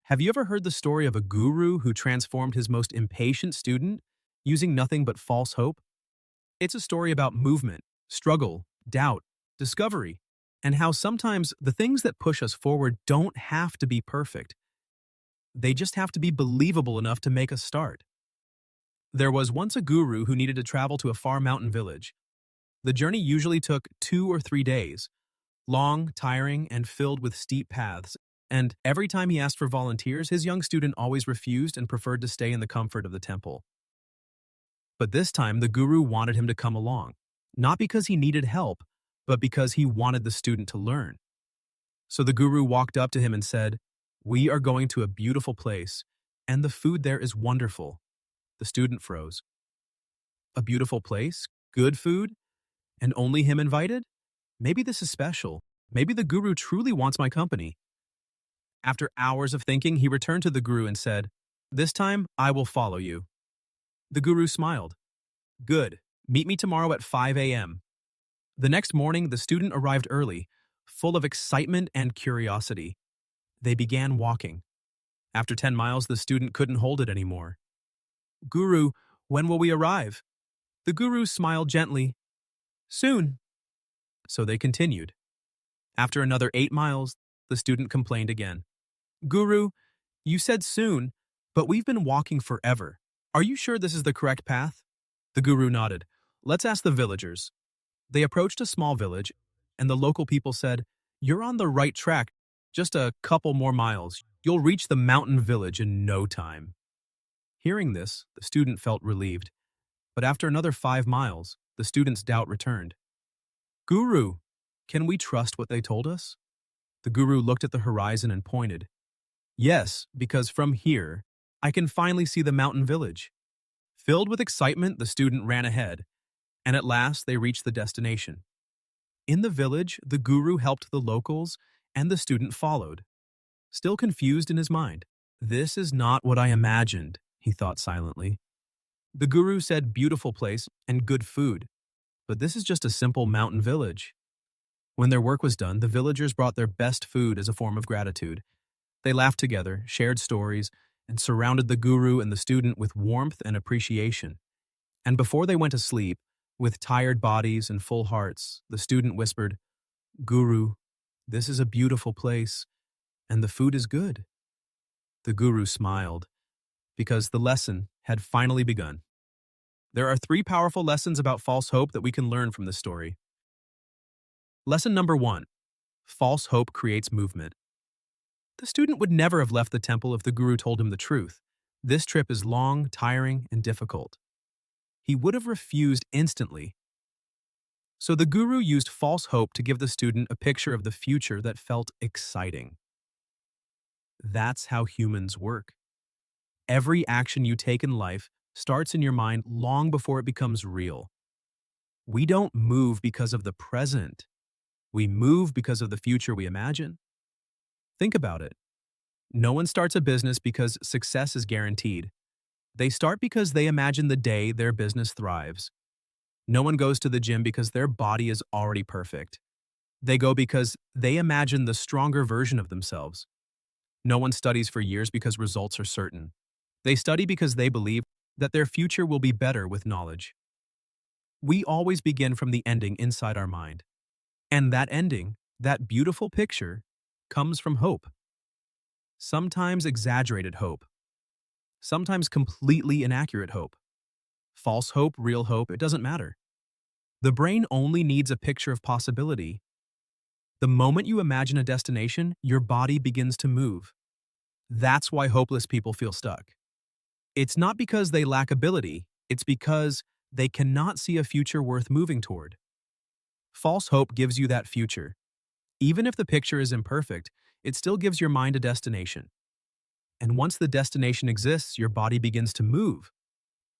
Have you ever heard the story of a guru who transformed his most impatient student using nothing but false hope? It's a story about movement, struggle, doubt, discovery, and how sometimes the things that push us forward don't have to be perfect. They just have to be believable enough to make us start. There was once a guru who needed to travel to a far mountain village. The journey usually took 2 or 3 days, long, tiring, and filled with steep paths. And every time he asked for volunteers, his young student always refused and preferred to stay in the comfort of the temple. But this time, the guru wanted him to come along, not because he needed help, but because he wanted the student to learn. So the guru walked up to him and said, "We are going to a beautiful place, and the food there is wonderful." The student froze. A beautiful place? Good food? And only him invited? Maybe this is special. Maybe the guru truly wants my company. After hours of thinking, he returned to the guru and said, "This time, I will follow you." The guru smiled. "Good. Meet me tomorrow at 5 a.m." The next morning, the student arrived early, full of excitement and curiosity. They began walking. After 10 miles, the student couldn't hold it anymore. "Guru, when will we arrive?" The guru smiled gently. "Soon." So they continued. After another 8 miles, the student complained again. "Guru, you said soon, but we've been walking forever. Are you sure this is the correct path?" The guru nodded. "Let's ask the villagers." They approached a small village, and the local people said, "You're on the right track. Just a couple more miles. You'll reach the mountain village in no time." Hearing this, the student felt relieved. But after another 5 miles, the student's doubt returned. "Guru, can we trust what they told us?" The guru looked at the horizon and pointed. "Yes, because from here, I can finally see the mountain village." Filled with excitement, the student ran ahead, and at last they reached the destination. In the village, the guru helped the locals, and the student followed. Still confused in his mind. "This is not what I imagined," he thought silently. The guru said beautiful place and good food, but this is just a simple mountain village. When their work was done, the villagers brought their best food as a form of gratitude. They laughed together, shared stories, and surrounded the guru and the student with warmth and appreciation. And before they went to sleep, with tired bodies and full hearts, the student whispered, "Guru, this is a beautiful place, and the food is good." The guru smiled, because the lesson had finally begun. There are 3 powerful lessons about false hope that we can learn from this story. Lesson number 1. False hope creates movement. The student would never have left the temple if the guru told him the truth. This trip is long, tiring, and difficult. He would have refused instantly. So the guru used false hope to give the student a picture of the future that felt exciting. That's how humans work. Every action you take in life starts in your mind long before it becomes real. We don't move because of the present. We move because of the future we imagine. Think about it. No one starts a business because success is guaranteed. They start because they imagine the day their business thrives. No one goes to the gym because their body is already perfect. They go because they imagine the stronger version of themselves. No one studies for years because results are certain. They study because they believe that their future will be better with knowledge. We always begin from the ending inside our mind. And that ending, that beautiful picture, comes from hope. Sometimes exaggerated hope. Sometimes completely inaccurate hope. False hope, real hope, it doesn't matter. The brain only needs a picture of possibility. The moment you imagine a destination, your body begins to move. That's why hopeless people feel stuck. It's not because they lack ability, it's because they cannot see a future worth moving toward. False hope gives you that future. Even if the picture is imperfect, it still gives your mind a destination. And once the destination exists, your body begins to move.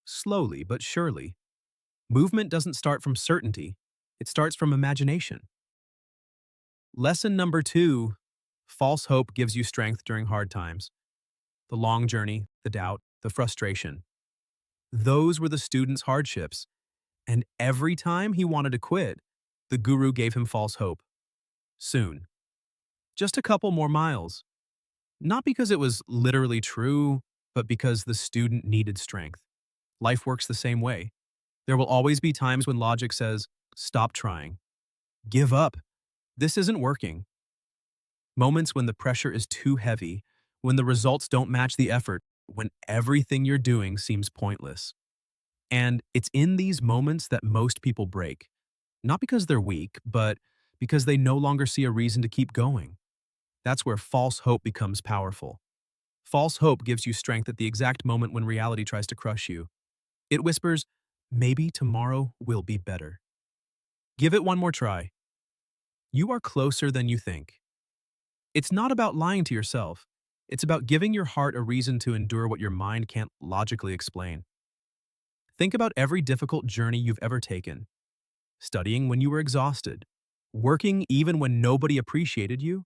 Slowly but surely. Movement doesn't start from certainty, it starts from imagination. Lesson number 2. False hope gives you strength during hard times. The long journey, the doubt, the frustration. Those were the student's hardships. And every time he wanted to quit, the guru gave him false hope. Soon. Just a couple more miles. Not because it was literally true, but because the student needed strength. Life works the same way. There will always be times when logic says, stop trying, give up, this isn't working. Moments when the pressure is too heavy, when the results don't match the effort, when everything you're doing seems pointless. And it's in these moments that most people break. Not because they're weak, but because they no longer see a reason to keep going. That's where false hope becomes powerful. False hope gives you strength at the exact moment when reality tries to crush you. It whispers, maybe tomorrow will be better. Give it one more try. You are closer than you think. It's not about lying to yourself. It's about giving your heart a reason to endure what your mind can't logically explain. Think about every difficult journey you've ever taken. Studying when you were exhausted. Working even when nobody appreciated you.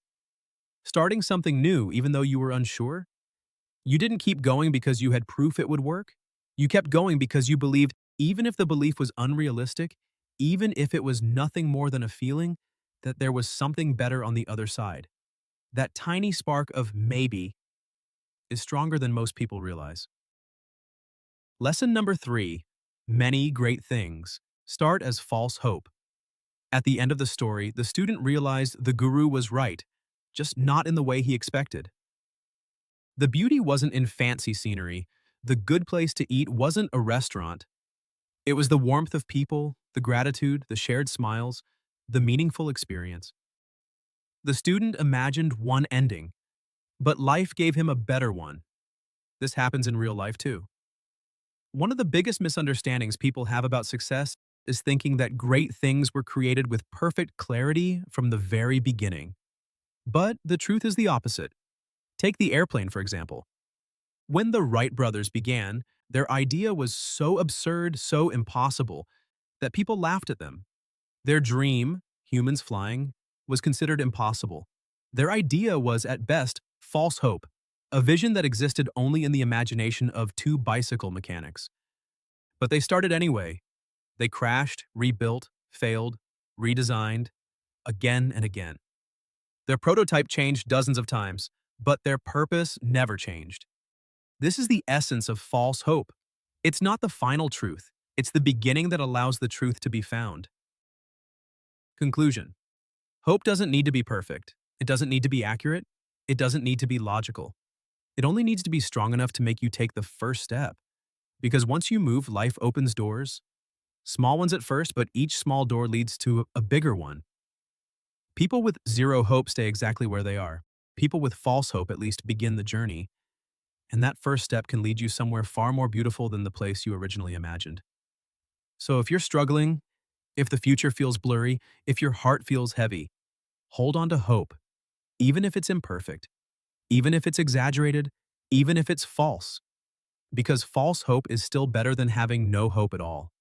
Starting something new even though you were unsure. You didn't keep going because you had proof it would work. You kept going because you believed, even if the belief was unrealistic, even if it was nothing more than a feeling, that there was something better on the other side. That tiny spark of maybe is stronger than most people realize. Lesson number 3, many great things start as false hope. At the end of the story, the student realized the guru was right, just not in the way he expected. The beauty wasn't in fancy scenery. The good place to eat wasn't a restaurant. It was the warmth of people, the gratitude, the shared smiles, the meaningful experience. The student imagined one ending, but life gave him a better one. This happens in real life too. One of the biggest misunderstandings people have about success is thinking that great things were created with perfect clarity from the very beginning. But the truth is the opposite. Take the airplane, for example. When the Wright brothers began, their idea was so absurd, so impossible, that people laughed at them. Their dream, humans flying, was considered impossible. Their idea was, at best, false hope, a vision that existed only in the imagination of two bicycle mechanics. But they started anyway. They crashed, rebuilt, failed, redesigned, again and again. Their prototype changed dozens of times, but their purpose never changed. This is the essence of false hope. It's not the final truth. It's the beginning that allows the truth to be found. Conclusion. Hope doesn't need to be perfect. It doesn't need to be accurate. It doesn't need to be logical. It only needs to be strong enough to make you take the first step. Because once you move, life opens doors. Small ones at first, but each small door leads to a bigger one. People with zero hope stay exactly where they are. People with false hope at least begin the journey. And that first step can lead you somewhere far more beautiful than the place you originally imagined. So if you're struggling, if the future feels blurry, if your heart feels heavy, hold on to hope, even if it's imperfect, even if it's exaggerated, even if it's false. Because false hope is still better than having no hope at all.